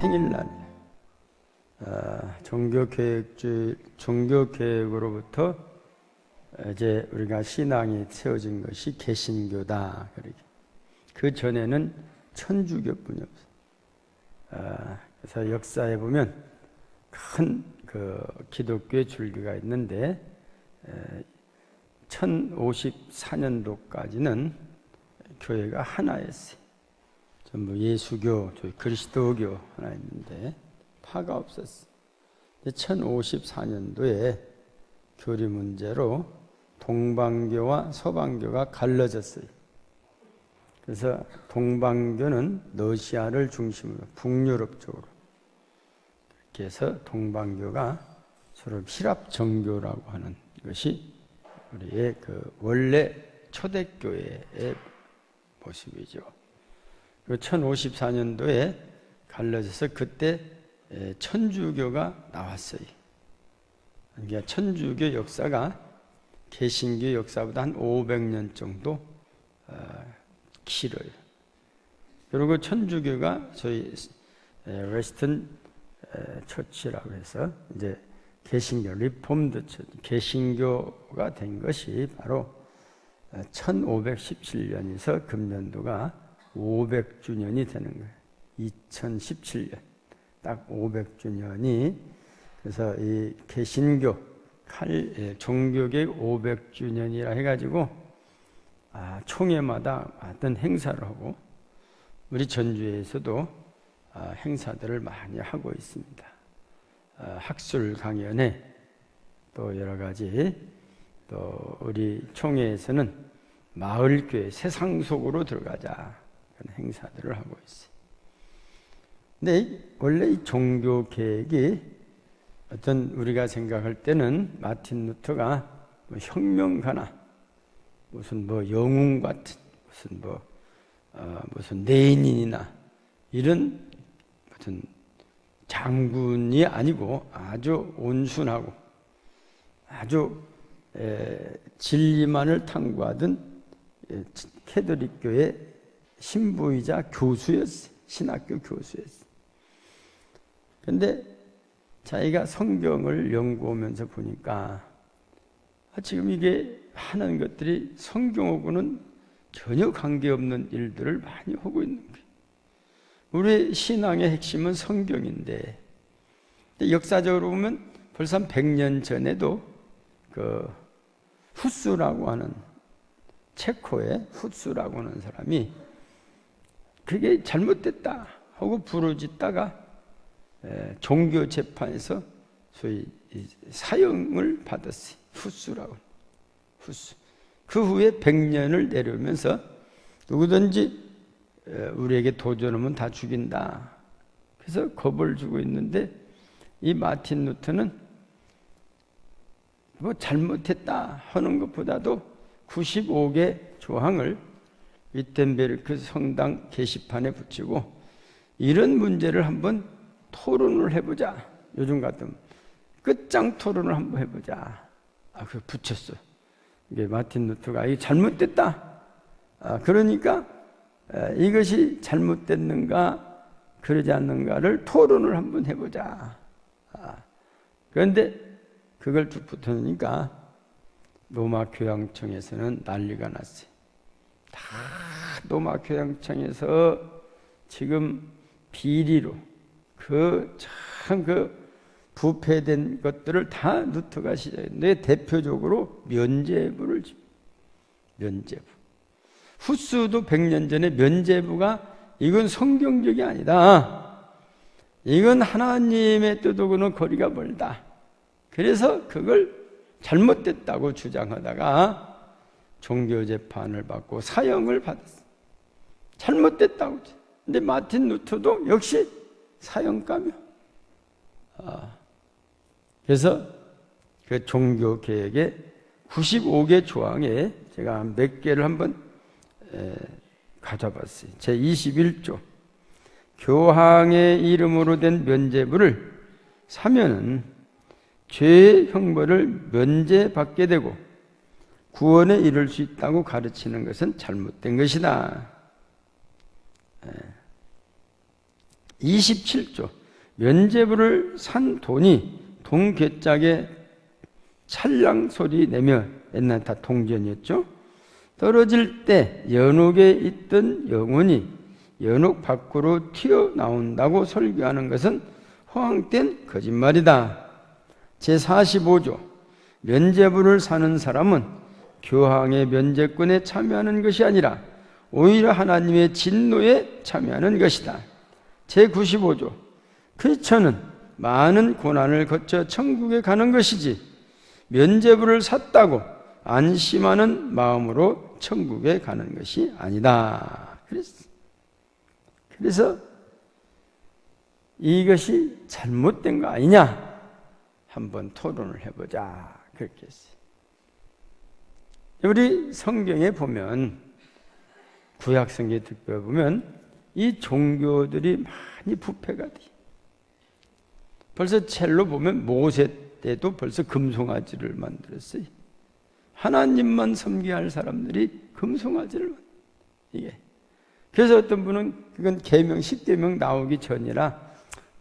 행일날 종교개혁으로부터 이제 우리가 신앙이 세워진 것이 개신교다. 그 전에는 천주교뿐이 없어요. 그래서 역사에 보면 큰 그 기독교의 줄기가 있는데 1054년도까지는 교회가 하나였어요. 전부 예수교, 그리스도교 하나 있는데 파가 없었어요. 1054년도에 교리 문제로 동방교와 서방교가 갈라졌어요. 그래서 동방교는 러시아를 중심으로 북유럽 쪽으로, 그렇게 해서 동방교가 서로 힐랍 정교라고 하는 것이 우리의 그 원래 초대교회의 모습이죠. 1054년도에 갈라져서 그때 천주교가 나왔어요. 그러니까 천주교 역사가 개신교 역사보다 한 500년 정도 길어요. 그리고 천주교가 저희 웨스턴 처치라고 해서 이제 개신교, 리폼드 처치, 개신교가 된 것이 바로 1517년에서 금년도가 500주년이 되는 거예요. 2017년 딱 500주년이, 그래서 이 개신교 종교개혁 500주년이라 해가지고 총회마다 어떤 행사를 하고 우리 전주에서도 행사들을 많이 하고 있습니다. 학술 강연회 또 여러 가지, 또 우리 총회에서는 마을교회 세상 속으로 들어가자 그런 행사들을 하고 있어요. 근데 원래 이 종교 개혁이 어떤 우리가 생각할 때는 마틴 루터가 뭐 혁명가나 무슨 뭐 영웅 같은 무슨 레닌이나 이런 무슨 장군이 아니고 아주 온순하고 아주 진리만을 탐구하던 캐톨릭교의 신부이자 교수였어요. 신학교 교수였어요. 그런데 자기가 성경을 연구하면서 보니까 지금 이게 하는 것들이 성경하고는 전혀 관계없는 일들을 많이 하고 있는 거예요. 우리 신앙의 핵심은 성경인데, 역사적으로 보면 벌써 한 100년 전에도 그 후스라고 하는, 체코의 후스라고 하는 사람이 그게 잘못됐다 하고 부르짖다가 종교 재판에서 소위 사형을 받았어요. 후스라고. 후스. 그 후에 100년을 내려오면서 누구든지 우리에게 도전하면 다 죽인다. 그래서 겁을 주고 있는데, 이 마틴 루터는 뭐 잘못했다 하는 것보다도 95개 조항을 위텐베르크 성당 게시판에 붙이고 이런 문제를 한번 토론을 해보자. 요즘 같으면 끝장 토론을 한번 해보자. 그걸 붙였어. 이게 마틴 루터가 이게 잘못됐다. 그러니까 이것이 잘못됐는가 그러지 않는가를 토론을 한번 해보자. 그런데 그걸 쭉 붙으니까 로마 교황청에서는 난리가 났어요. 다 로마 교황청에서 지금 비리로 그 부패된 것들을 다 루터가 시작했는데, 대표적으로 면죄부를 줍니다. 면죄부. 후스도 100년 전에 면죄부가 이건 성경적이 아니다. 이건 하나님의 뜻하고는 거리가 멀다. 그래서 그걸 잘못됐다고 주장하다가 종교재판을 받고 사형을 받았어요. 잘못됐다고. 근데 마틴 루터도 역시 사형감이요. 그래서 그 종교개혁의 95개 조항에 제가 몇 개를 한번 가져봤어요. 제21조. 교황의 이름으로 된 면죄부를 사면은 죄의 형벌을 면제받게 되고 구원에 이를 수 있다고 가르치는 것은 잘못된 것이다. 27조 면죄부를 산 돈이 동괴짝에 찰랑 소리 내며, 옛날 다 동전이었죠. 떨어질 때 연옥에 있던 영혼이 연옥 밖으로 튀어나온다고 설교하는 것은 허황된 거짓말이다. 제45조 면죄부를 사는 사람은 교황의 면죄권에 참여하는 것이 아니라 오히려 하나님의 진노에 참여하는 것이다. 제95조 크리스천은 많은 고난을 거쳐 천국에 가는 것이지 면죄부를 샀다고 안심하는 마음으로 천국에 가는 것이 아니다. 그래서 이것이 잘못된 거 아니냐? 한번 토론을 해보자. 그렇게 했어요. 우리 성경에 보면, 구약 성경에 특별히 보면 이 종교들이 많이 부패가 돼. 벌써 첼로 보면 모세 때도 벌써 금송아지를 만들었어요. 하나님만 섬겨야 할 사람들이 금송아지를 만들어요. 이게. 그래서 어떤 분은 그건 계명, 10계명 나오기 전이라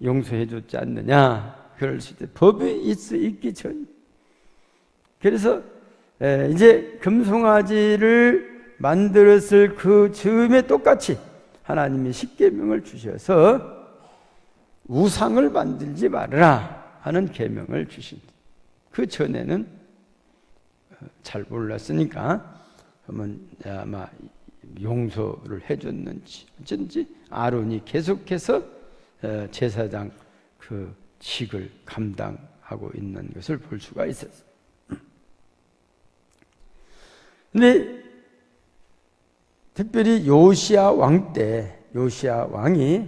용서해 줬지 않느냐. 그럴 수 있대. 법이 있기 전. 그래서 이제 금송아지를 만들었을 그 즈음에 똑같이 하나님이 10계명을 주셔서 우상을 만들지 말아라 하는 계명을 주신. 그 전에는 잘 몰랐으니까 아마 용서를 해줬는지 어쩐지 아론이 계속해서 제사장 그 직을 감당하고 있는 것을 볼 수가 있었어요. 근데 특별히 요시야 왕 때, 요시야 왕이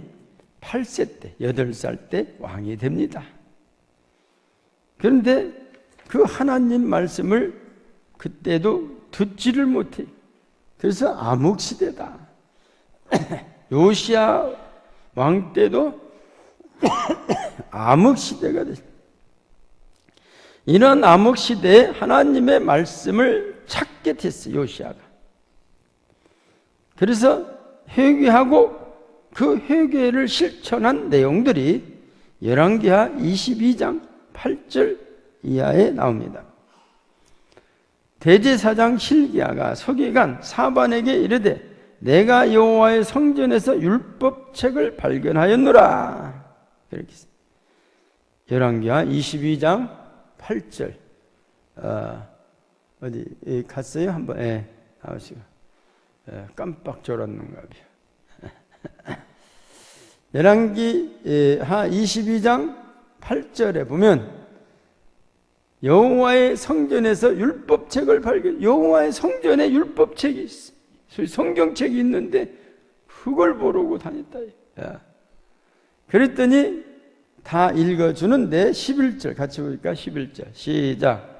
8세 때, 8살 때 왕이 됩니다. 그런데 그 하나님 말씀을 그때도 듣지를 못해. 그래서 암흑시대다. 요시야 왕 때도 암흑시대가 됐어요. 이런 암흑시대에 하나님의 말씀을 찾게 됐어요, 요시야가. 그래서 회개하고 그 회개를 실천한 내용들이 열왕기하 22장 8절 이하에 나옵니다. 대제사장 hil기야가 서기관 사반에게 이르되 내가 여호와의 성전에서 율법책을 발견하였노라. 그렇게 열왕기하 22장 8절. 어디 갔어요? 한번 나오시고. 깜빡 졸았는가 봐요. 열왕기하 22장 8절에 보면 여호와의 성전에서 율법책을 발견. 여호와의 성전에 율법책이 있어. 성경책이 있는데 그걸 보러고 다녔다. 그랬더니 다 읽어주는데 11절 같이 보니까 11절 시작.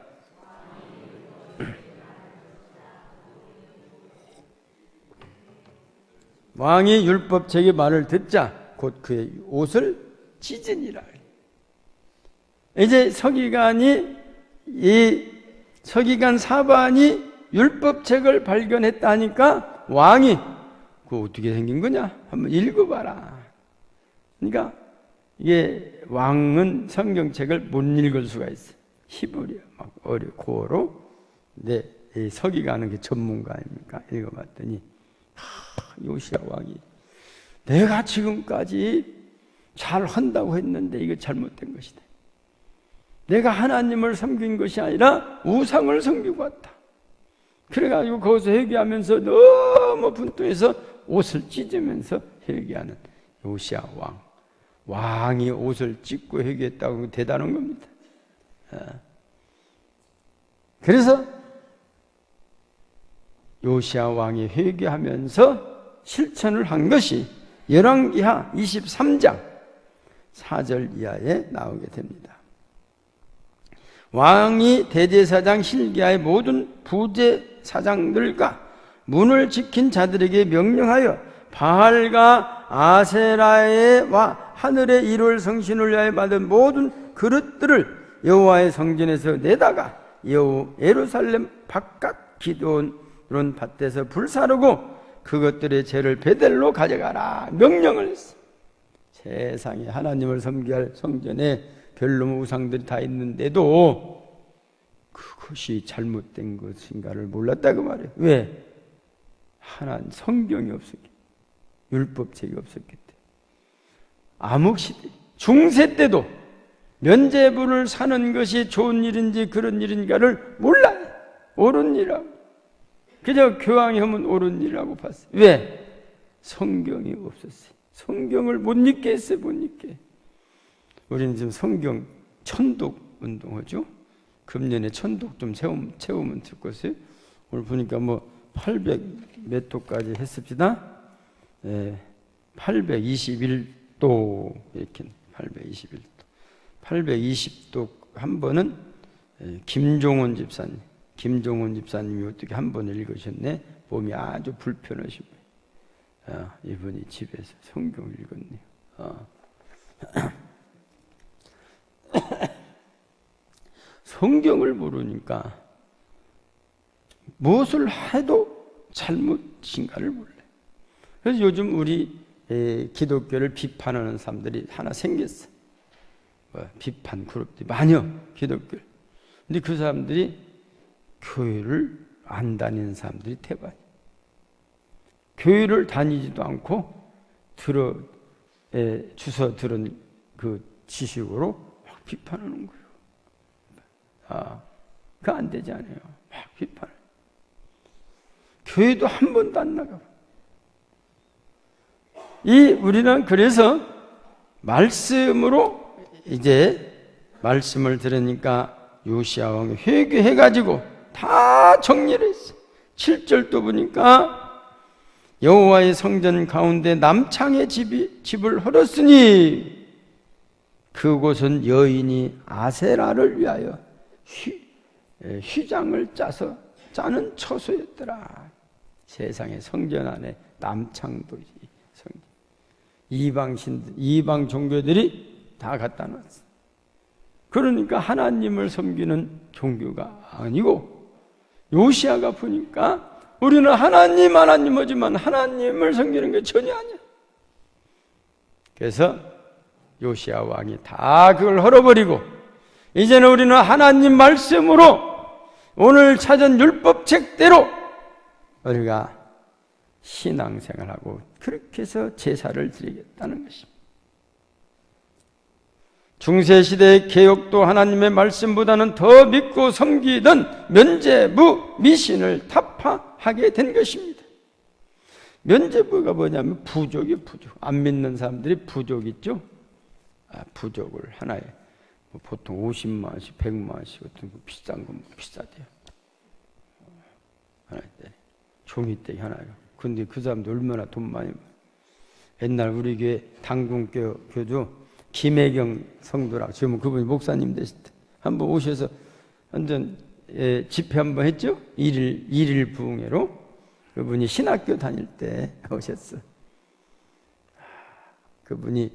왕이 율법책의 말을 듣자 곧 그의 옷을 찢으니라. 이제 서기관 사반이 율법책을 발견했다니까 왕이 그거 어떻게 생긴 거냐? 한번 읽어봐라. 그러니까 이게 왕은 성경책을 못 읽을 수가 있어. 히브리어 막 고어로. 근데 이 서기관은 그 전문가 아닙니까? 읽어봤더니 요시야 왕이 내가 지금까지 잘 한다고 했는데 이거 잘못된 것이다. 내가 하나님을 섬긴 것이 아니라 우상을 섬기고 왔다. 그래가지고 거기서 회개하면서 너무 분통해서 옷을 찢으면서 회개하는 요시야 왕. 왕이 옷을 찢고 회개했다고 대단한 겁니다. 그래서 요시야 왕이 회개하면서 실천을 한 것이 열왕기하 23장 4절 이하에 나오게 됩니다. 왕이 대제사장 hil기야의 모든 부제사장들과 문을 지킨 자들에게 명령하여 바알과 아세라에와 하늘의 이룰 성신을 위하여 받은 모든 그릇들을 여호와의 성전에서 내다가 예루살렘 바깥 기드온 밭에서 불사르고 그것들의 죄를 베델로 가져가라 명령을 했어. 세상에 하나님을 섬겨야 할 성전에 별로 우상들이 다 있는데도 그것이 잘못된 것인가를 몰랐다고 말해요. 왜? 하나님 성경이 없었기, 율법책이 없었기 때문에. 암흑시대, 중세 때도 면죄부를 사는 것이 좋은 일인지 그런 일인가를 몰라요. 옳은 일이라고. 그저 교황이 하면 옳은 일이라고 봤어요. 왜? 성경이 없었어요. 성경을 못 읽게 했어요. 못 읽게. 우리는 지금 성경 천독 운동하죠. 금년에 천독 좀 채우면 좋겠어요. 오늘 보니까 뭐 800 몇 도까지 했습니다. 821도 이렇게 821도. 820도 한 번은 김종원 집사님이 어떻게 한 번 읽으셨네. 몸이 아주 불편하시고 이분이 집에서 성경을 읽었네요. 성경을 모르니까 무엇을 해도 잘못인가를 몰라요. 그래서 요즘 우리 기독교를 비판하는 사람들이 하나 생겼어요. 비판 그룹들이 많이요, 기독교를. 근데 그 사람들이 교회를 안 다니는 사람들이 대부분이에요. 교회를 다니지도 않고 주워 들은 그 지식으로 막 비판하는 거예요. 그거 안 되지 않아요. 막 비판을. 교회도 한 번도 안 나가고. 우리는 그래서 말씀으로 이제 말씀을 들으니까 요시야 왕이 회개해가지고 다 정리를 했어요. 7절도 보니까 여호와의 성전 가운데 남창의 집을 헐었으니 그곳은 여인이 아세라를 위하여 휘장을 짜는 처소였더라. 세상에 성전 안에 남창도 이방 종교들이 다 갖다 놨어. 그러니까 하나님을 섬기는 종교가 아니고, 요시야가 보니까 우리는 하나님 하지만 하나님을 섬기는 게 전혀 아니야. 그래서 요시야 왕이 다 그걸 헐어버리고 이제는 우리는 하나님 말씀으로 오늘 찾은 율법책대로 우리가 신앙생활하고 그렇게 해서 제사를 드리겠다는 것입니다. 중세시대의 개혁도 하나님의 말씀보다는 더 믿고 섬기던 면죄부 미신을 타파하게 된 것입니다. 면죄부가 뭐냐면 부족이에요. 부족. 안 믿는 사람들이 부족 있죠. 부족을 하나에 보통 50만 원씩 100만 원씩 같은 거 비싼 건 비싸대요. 하나에 종이떼기 하나요. 근데 그 사람도 얼마나 돈 많이 벌어요. 옛날 우리 교회 당군교주 김혜경 성도라고, 지금 그분이 목사님 되실 때 한번 오셔서 완전 집회 한번 했죠. 일일 부흥회로. 그분이 신학교 다닐 때 오셨어. 그분이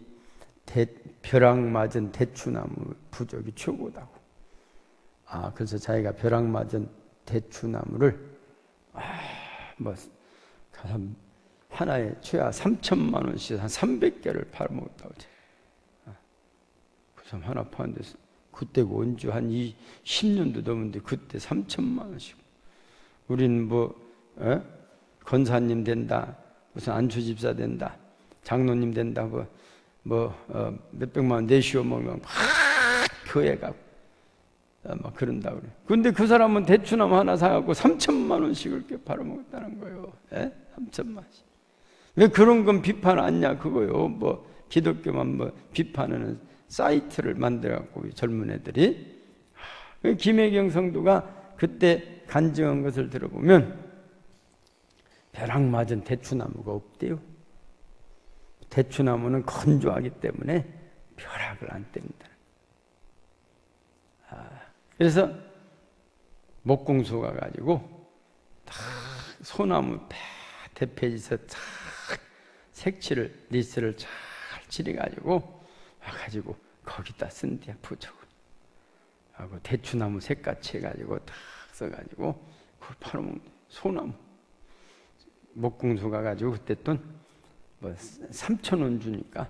벼락 맞은 대추나무 부족이 최고다고. 그래서 자기가 벼락 맞은 대추나무를 하나에 최하 3천만 원씩 한 300개를 팔아먹었다고. 그 사람 하나 파는데 그때가 언제 한 10년도 넘었는데 그때 3천만 원씩. 우리는 권사님 된다, 무슨 안수집사 된다, 장로님 된다, 몇백만 원 내시오 먹으면 막 교회가 막 그런다 그래. 근데 그 사람은 대추나무 하나 사갖고 3천만 원씩을 이렇게 팔아먹었다는 거예요. 3천만 원씩. 왜 그런 건 비판 않냐 그거요. 기독교만 비판하는 사이트를 만들어갖고 젊은 애들이. 김혜경 성도가 그때 간증한 것을 들어보면 벼락 맞은 대추나무가 없대요. 대추나무는 건조하기 때문에 벼락을 안 때린다. 그래서 목공소 가가지고 다 소나무 대패지서 쫙 색칠을 리스를 잘 칠해가지고 와가지고 거기다 쓴대요. 부적을 하고 대추나무 색같이 해가지고 딱 써가지고 그걸 팔아먹는 소나무. 목공소 가가지고 그때 돈 3,000원 주니까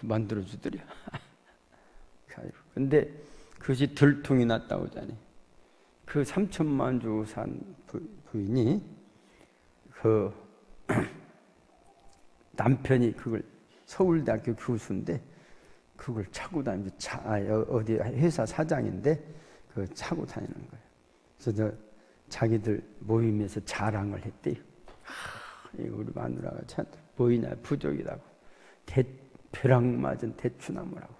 만들어주더래. 근데 그것이 들통이 났다고 하잖아요. 그 3천만 주고 산 부인이 그 남편이 그걸 서울대학교 교수인데 그걸 차고 다니면서 어디 회사 사장인데 그 차고 다니는 거예요. 그래서 자기들 모임에서 자랑을 했대요. 우리 마누라가 참 뭐이냐 부족이라고 벼락 맞은 대추나무라고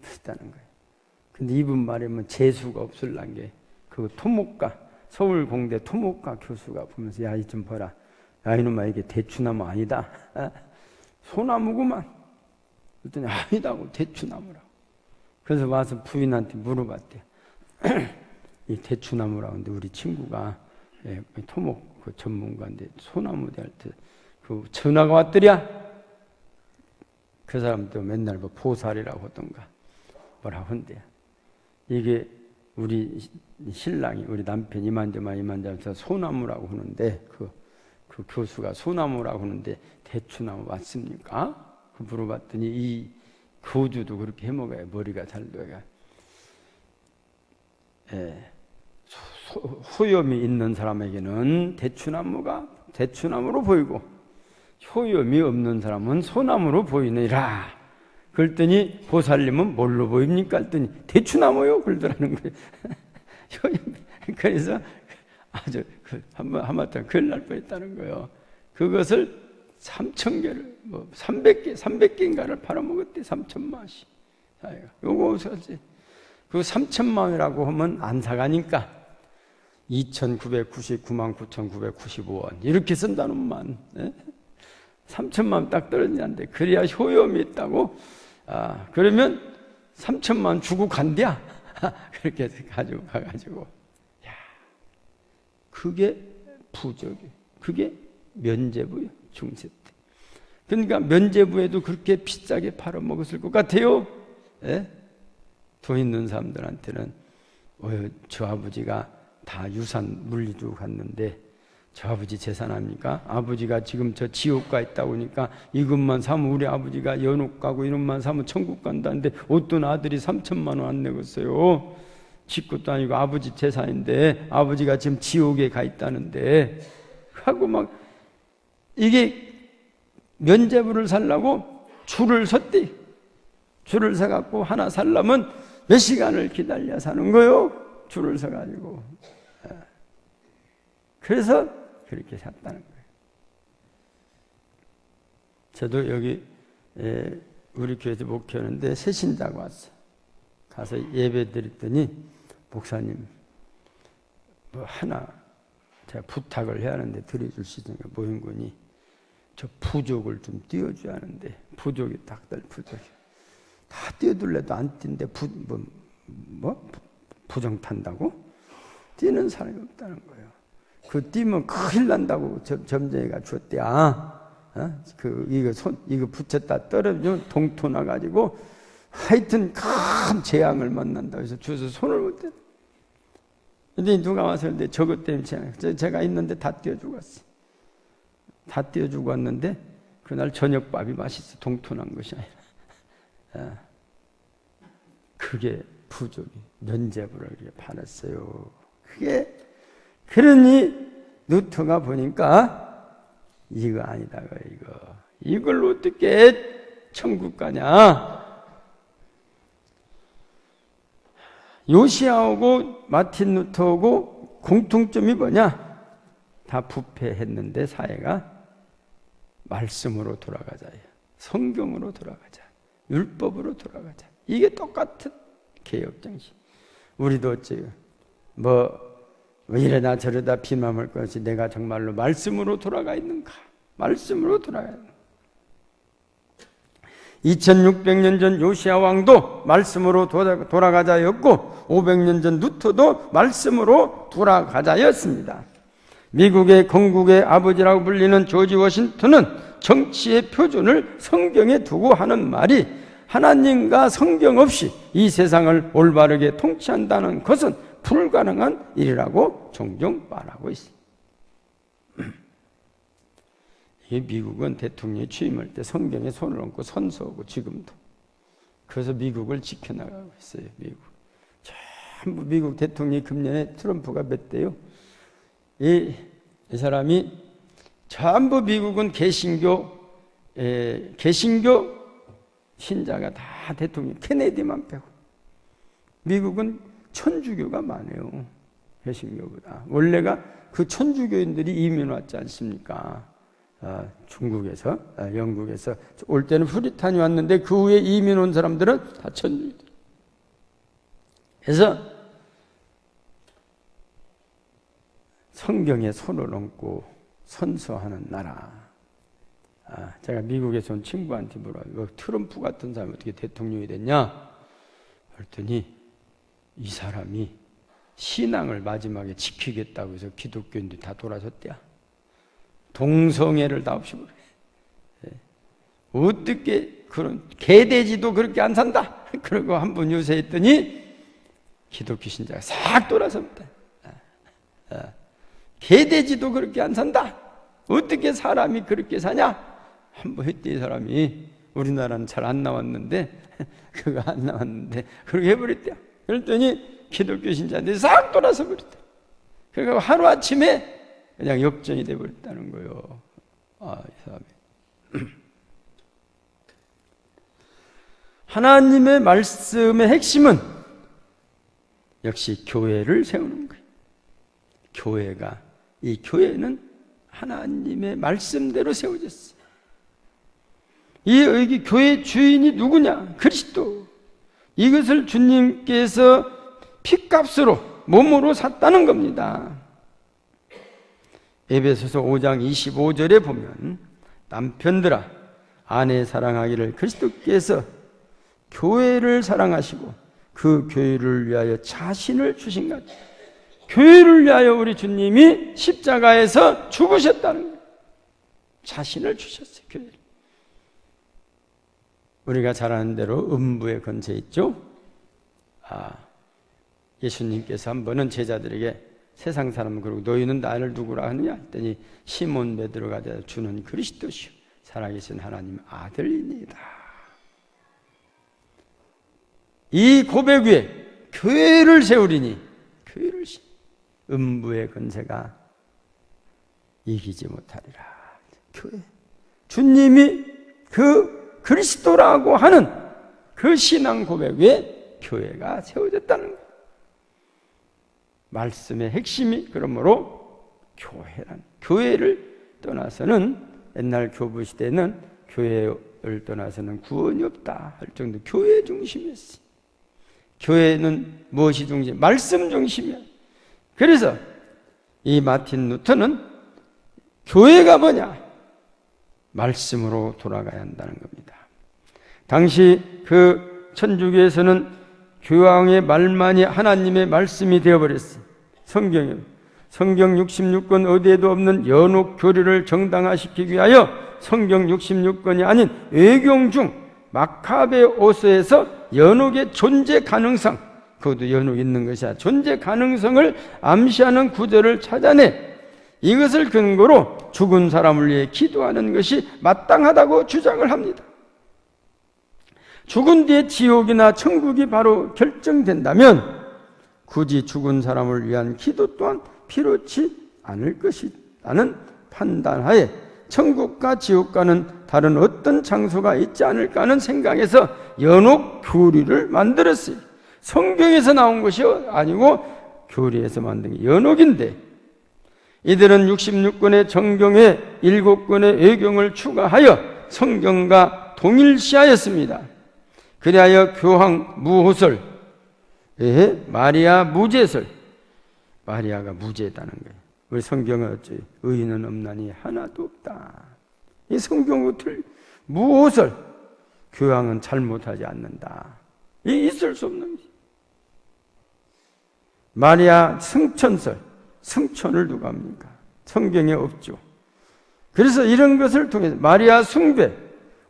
했다는 거예요. 근데 이분 말에는 재수가 없을란 게 그 토목과 서울공대 토목과 교수가 보면서 야, 이 좀 봐라. 야, 이놈아 이게 대추나무 아니다. 소나무구만. 그랬더니 아니다고 대추나무라고. 그래서 와서 부인한테 물어봤대요. 이 대추나무라고 하는데 우리 친구가 토목 그 전문가인데 소나무 대할 때 그 전화가 왔더랴. 그 사람도 맨날 뭐 보살이라고 하던가 뭐라고 한대요. 이게 우리 신랑이 우리 남편 이만저만서 소나무라고 하는데 그 교수가 소나무라고 하는데 대추나무 맞습니까? 그 물어봤더니 이 교주도 그렇게 해먹어야 머리가 잘 돼가. 효염이 있는 사람에게는 대추나무로 보이고 효염이 없는 사람은 소나무로 보이느니라. 그랬더니 보살님은 뭘로 보입니까? 했더니 대추나무요. 그러더라는 거예요. 그래서 아주 하마터면 큰일 날 뻔했다는 거예요. 그것을 3,000개를 300개인가를 팔아먹었대. 3,000만원씩. 요거 없었지. 그 3,000만원이라고 하면 안 사가니까 2,999만 9,995원 이렇게 쓴다는만 3,000만 딱 떨어지는데 그래야 효염이 있다고. 그러면 3,000만 주고 간대야. 그렇게 해서 가지고 가가지고 그게 부적이에요. 그게 면제부예요. 중세 때. 그러니까 면제부에도 그렇게 비싸게 팔아먹었을 것 같아요. 돈 있는 사람들한테는 저 아버지가 다 유산 물리주고 갔는데 저 아버지 재산 아닙니까? 아버지가 지금 저 지옥 가 있다고 하니까 이것만 사면 우리 아버지가 연옥 가고 이것만 사면 천국 간다는데 어떤 아들이 3,000만 원 안 내겠어요? 집 것도 아니고 아버지 재산인데 아버지가 지금 지옥에 가 있다는데 하고 막 이게 면제부를 살라고 줄을 섰대. 줄을 서갖고 하나 살려면 몇 시간을 기다려 사는 거요. 줄을 서가지고. 그래서 그렇게 샀다는 거예요. 저도 여기 우리 교회에서 목회하는데 새신자가 왔어요. 가서 예배 드렸더니 목사님 뭐 하나 제가 부탁을 해야 하는데 드려줄 수 있으니까 모임군이 저 부족을 좀 띄워줘야 하는데 부족이 닭들 부족이 다 띄워둘래도 안 뛴데 부정 탄다고? 뛰는 사람이 없다는 거예요. 그 뛰면 큰일 난다고 점쟁이가 줬대야. 이거 붙였다 떨어지면 동토 나가지고 하여튼 큰 재앙을 만난다고 해서 주워서 손을 못 대. 근데 누가 와서 근데 저것 때문에 제가 있는데 다 띄워주고 왔어. 다 띄워주고 왔는데 그날 저녁밥이 맛있어. 동토 난 것이 아니라. 그게 부족이 면제부를 이렇게 팔았어요. 그게 그러니 루터가 보니까 이거 아니다. 이걸 어떻게 천국 가냐. 요시야하고 마틴 루터하고 공통점이 뭐냐. 다 부패했는데 사회가 말씀으로 돌아가자요. 성경으로 돌아가자. 율법으로 돌아가자. 이게 똑같은 개혁정신. 우리도 어째요. 왜 이러다 저러다 비맘을 것이 내가 정말로 말씀으로 돌아가 있는가? 말씀으로 돌아가 있는가? 2600년 전 요시야 왕도 말씀으로 돌아가자였고 500년 전 루터도 말씀으로 돌아가자였습니다. 미국의 건국의 아버지라고 불리는 조지 워싱턴은 정치의 표준을 성경에 두고 하는 말이 하나님과 성경 없이 이 세상을 올바르게 통치한다는 것은 불가능한 일이라고 종종 말하고 있습니다. 이 미국은 대통령이 취임할 때 성경에 손을 얹고 선서하고 지금도. 그래서 미국을 지켜나가고 있어요. 미국. 전부 미국 대통령이 금년에 트럼프가 몇 대요? 이 사람이 전부 미국은 개신교 신자가 다 대통령, 케네디만 빼고. 미국은 천주교가 많아요. 개신교보다. 원래가 그 천주교인들이 이민 왔지 않습니까? 중국에서, 영국에서. 올 때는 프리탄이 왔는데 그 후에 이민 온 사람들은 다 천주교들. 그래서 성경에 손을 얹고 선서하는 나라. 제가 미국에서 온 친구한테 물어요. 트럼프 같은 사람이 어떻게 대통령이 됐냐? 그랬더니 이 사람이 신앙을 마지막에 지키겠다고 해서 기독교인들이 다 돌아섰대요. 동성애를 다 없애버려요. 어떻게 그런 개돼지도 그렇게 안 산다. 그러고 한번 유세했더니 기독교 신자가 싹 돌아섭니다. 개돼지도 그렇게 안 산다. 어떻게 사람이 그렇게 사냐? 한번 했더니 이 사람이 우리나라는 잘 안 나왔는데 그거 안 나왔는데 그렇게 해버렸대요. 그랬더니 기독교 신자들이 싹 돌아서 버렸다. 그러니까 하루아침에 그냥 역전이 돼버렸다는 거예요. 이 사람이. 하나님의 말씀의 핵심은 역시 교회를 세우는 거예요. 이 교회는 하나님의 말씀대로 세워졌어요. 이 교회 주인이 누구냐? 그리스도. 이것을 주님께서 핏값으로 몸으로 샀다는 겁니다. 에베소서 5장 25절에 보면 남편들아 아내 사랑하기를 그리스도께서 교회를 사랑하시고 그 교회를 위하여 자신을 주신 것. 교회를 위하여 우리 주님이 십자가에서 죽으셨다는 거예요. 자신을 주셨어요. 교회를. 우리가 잘 아는 대로 음부의 권세 있죠. 예수님께서 한 번은 제자들에게 세상 사람은 그러고 너희는 나를 누구라 하느냐 했더니 시몬 베드로가 대답하여 주는 그리스도시요 살아계신 하나님 아들이니이다. 이 고백 위에 교회를 세우리니 교회를 음부의 권세가 이기지 못하리라. 교회. 주님이 그 그리스도라고 하는 그 신앙 고백 위에 교회가 세워졌다는 거예요. 말씀의 핵심이 그러므로 교회를 떠나서는 옛날 교부 시대는 교회를 떠나서는 구원이 없다 할 정도 교회 중심이었어요. 교회는 무엇이 중심? 말씀 중심이야. 그래서 이 마틴 루터는 교회가 뭐냐? 말씀으로 돌아가야 한다는 겁니다. 당시 그 천주교에서는 교황의 말만이 하나님의 말씀이 되어버렸어요. 성경 66권 어디에도 없는 연옥 교리를 정당화시키기 위하여 성경 66권이 아닌 외경 중 마카베오서에서 연옥의 존재 가능성, 그것도 연옥 있는 것이야. 존재 가능성을 암시하는 구절을 찾아내 이것을 근거로 죽은 사람을 위해 기도하는 것이 마땅하다고 주장을 합니다. 죽은 뒤에 지옥이나 천국이 바로 결정된다면 굳이 죽은 사람을 위한 기도 또한 필요치 않을 것이라는 판단하에 천국과 지옥과는 다른 어떤 장소가 있지 않을까 하는 생각에서 연옥 교리를 만들었어요. 성경에서 나온 것이 아니고 교리에서 만든 게 연옥인데 이들은 66권의 정경에 7권의 외경을 추가하여 성경과 동일시하였습니다. 그리하여 교황 무호설, 마리아 무죄설, 마리아가 무죄다는 거예요. 우리 성경은 어째 의인은 없나니 하나도 없다. 이 성경은 무호설, 교황은 잘못하지 않는다. 이 있을 수 없는 거예요. 마리아 승천설, 승천을 누가 합니까? 성경에 없죠. 그래서 이런 것을 통해서 마리아 숭배,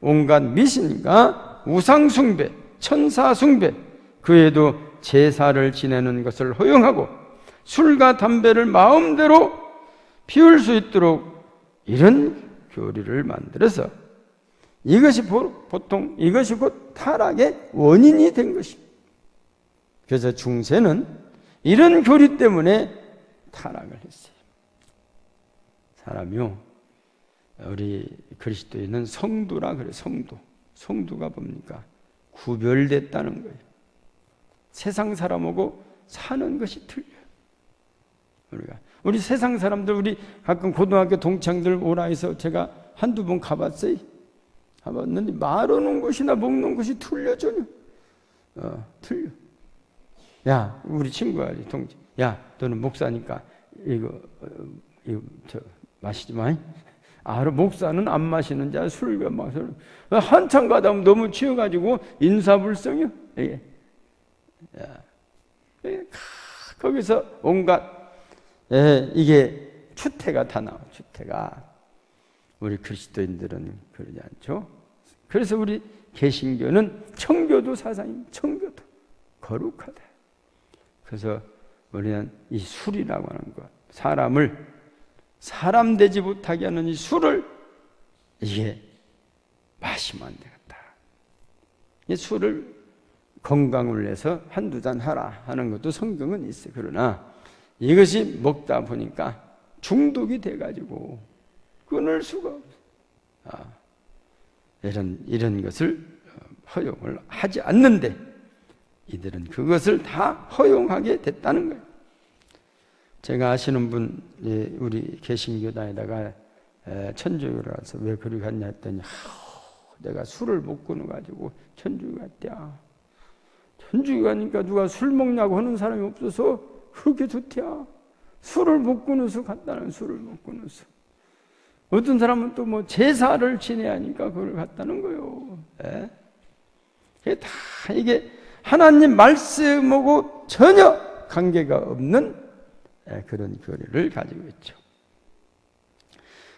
온갖 미신과 우상 숭배, 천사 숭배, 그 외에도 제사를 지내는 것을 허용하고 술과 담배를 마음대로 피울 수 있도록 이런 교리를 만들어서 이것이 보통 이것이 곧 타락의 원인이 된 것입니다. 그래서 중세는 이런 교리 때문에 타락을 했어요. 사람이요, 우리 그리스도인은 성도라 그래요. 성도가 뭡니까? 구별됐다는 거예요. 세상 사람하고 사는 것이 틀려요. 우리 세상 사람들, 우리 가끔 고등학교 동창들 오라 해서 제가 한두 번 가봤어요. 가봤는데 말하는 것이나 먹는 것이 틀려. 전혀 틀려. 야, 우리 친구야, 동창, 야, 너는 목사니까 이거 마시지 마. 알아, 목사는 안 마시는 자, 술과 마시는. 한참 가다 보면 너무 취해가지고 인사불성이요. 예. 거기서 온갖 이게 추태가 다 나와. 추태가. 우리 그리스도인들은 그러지 않죠. 그래서 우리 개신교는 청교도 사상입니다. 청교도 거룩하다. 그래서 우리는 이 술이라고 하는 것, 사람 되지 못하게 하는 이 술을 이게 마시면 안 되겠다. 이 술을 건강을 위해서 한두 잔 하라 하는 것도 성경은 있어요. 그러나 이것이 먹다 보니까 중독이 돼가지고 끊을 수가 없어요. 이런 것을 허용을 하지 않는데 이들은 그것을 다 허용하게 됐다는 거예요. 제가 아시는 분, 우리 개신교단에다가 천주교를 가서 왜 그리 갔냐 했더니 내가 술을 못 끊어가지고 천주교 갔대야. 천주교 가니까 누가 술 먹냐고 하는 사람이 없어서 그렇게 좋대야. 술을 못 끊어서 갔다는, 술을 못 끊어서. 어떤 사람은 또 뭐 제사를 지내야 하니까 그걸 갔다는 거예요. 이게 하나님 말씀하고 전혀 관계가 없는 그런 교리를 가지고 있죠.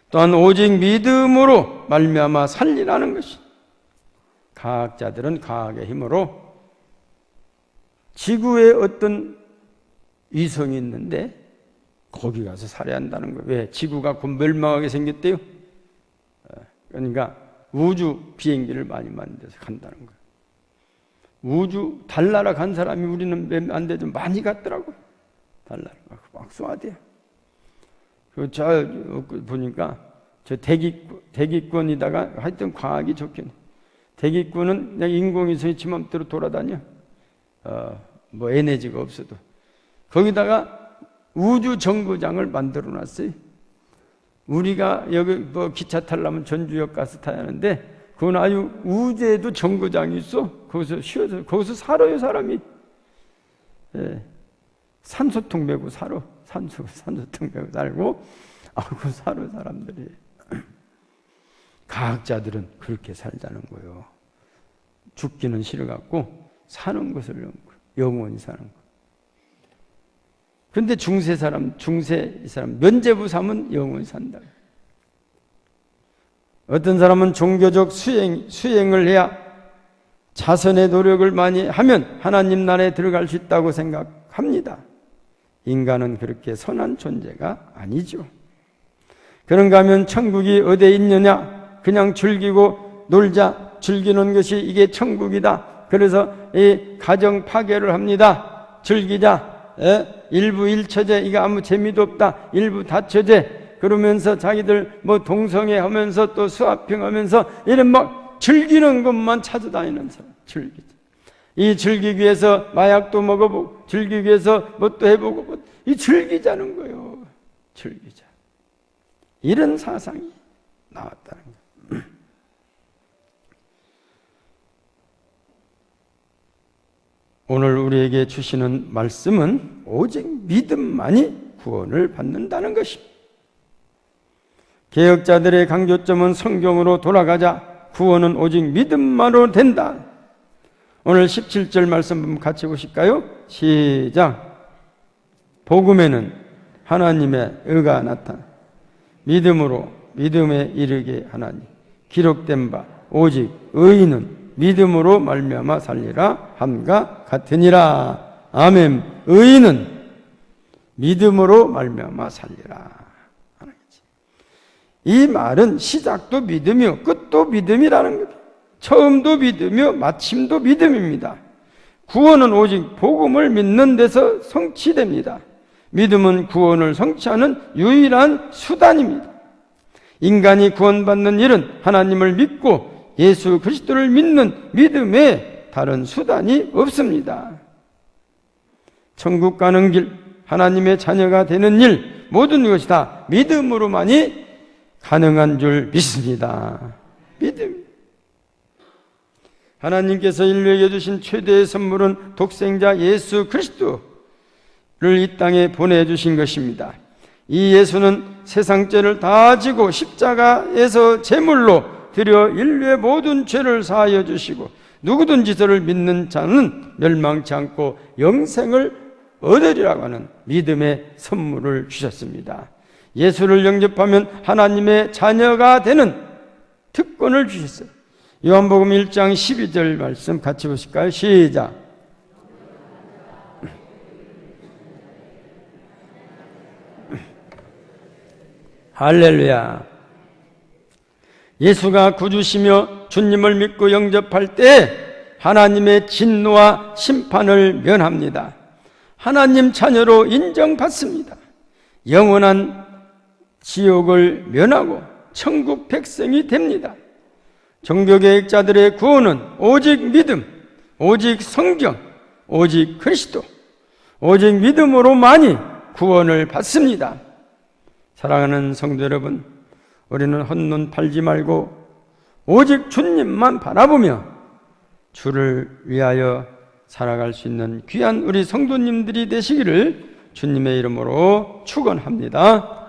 또한 오직 믿음으로 말미암아 살리라는 것이, 과학자들은 과학의 힘으로 지구에 어떤 위성이 있는데 거기 가서 살아야 한다는 거예요. 왜? 지구가 곧 멸망하게 생겼대요. 그러니까 우주 비행기를 많이 만들어서 간다는 거예요. 우주 달나라 간 사람이 우리는 몇 안 되도 많이 갔더라고요. 달나라 막 쏘아대요. 저 보니까 저 대기권이다가 하여튼 과학이 좋긴 해. 대기권은 그냥 인공위성이 지 맘대로 돌아다녀. 뭐 에너지가 없어도. 거기다가 우주 정거장을 만들어 놨어요. 우리가 여기 뭐 기차 타려면 전주역 가서 타야 하는데 그건 아주 우주에도 정거장이 있어. 거기서 쉬어서 거기서 살아요, 사람이. 산소통 메고 살아. 산소통 메고 살고, 그 살아, 사람들이. 과학자들은 그렇게 살자는 거예요. 죽기는 싫어갖고 사는 것을 영원히 사는 거. 그런데 중세 사람 면죄부 삼은 영원히 산다. 어떤 사람은 종교적 수행을 해야 자선의 노력을 많이 하면 하나님 나라에 들어갈 수 있다고 생각합니다. 인간은 그렇게 선한 존재가 아니죠. 그런가 하면 천국이 어디에 있느냐? 그냥 즐기고 놀자, 즐기는 것이 이게 천국이다. 그래서 이 가정 파괴를 합니다. 즐기자. 일부 일처제, 이거 아무 재미도 없다. 일부 다처제. 그러면서 자기들 뭐 동성애 하면서 또 수화평 하면서 이런 막 즐기는 것만 찾아다니는 사람. 즐기자. 이 즐기기 위해서 마약도 먹어보고, 즐기기 위해서 뭣도 해보고, 이 즐기자는 거예요. 즐기자. 이런 사상이 나왔다는 거예요. 오늘 우리에게 주시는 말씀은 오직 믿음만이 구원을 받는다는 것입니다. 개혁자들의 강조점은 성경으로 돌아가자, 구원은 오직 믿음만으로 된다. 오늘 17절 말씀 같이 보실까요? 시작. 복음에는 하나님의 의가 나타나 믿음으로 믿음에 이르게 하나니 기록된 바 오직 의인은 믿음으로 말미암아 살리라 함과 같으니라. 아멘. 의인은 믿음으로 말미암아 살리라. 이 말은 시작도 믿음이요 끝도 믿음이라는 겁니다. 처음도 믿음이요 마침도 믿음입니다. 구원은 오직 복음을 믿는 데서 성취됩니다. 믿음은 구원을 성취하는 유일한 수단입니다. 인간이 구원받는 일은 하나님을 믿고 예수 그리스도를 믿는 믿음에 다른 수단이 없습니다. 천국 가는 길, 하나님의 자녀가 되는 일, 모든 것이 다 믿음으로만이 가능한 줄 믿습니다. 믿음. 하나님께서 인류에게 주신 최대의 선물은 독생자 예수 그리스도를 이 땅에 보내주신 것입니다. 이 예수는 세상 죄를 다 지고 십자가에서 제물로 드려 인류의 모든 죄를 사하여 주시고 누구든지 저를 믿는 자는 멸망치 않고 영생을 얻으리라고 하는 믿음의 선물을 주셨습니다. 예수를 영접하면 하나님의 자녀가 되는 특권을 주셨어요. 요한복음 1장 12절 말씀 같이 보실까요? 시작. 할렐루야. 예수가 구주시며 주님을 믿고 영접할 때 하나님의 진노와 심판을 면합니다. 하나님 자녀로 인정받습니다. 영원한 지옥을 면하고 천국 백성이 됩니다. 종교개혁자들의 구원은 오직 믿음, 오직 성경, 오직 그리스도, 오직 믿음으로만이 구원을 받습니다. 사랑하는 성도 여러분, 우리는 헛눈 팔지 말고 오직 주님만 바라보며 주를 위하여 살아갈 수 있는 귀한 우리 성도님들이 되시기를 주님의 이름으로 축원합니다.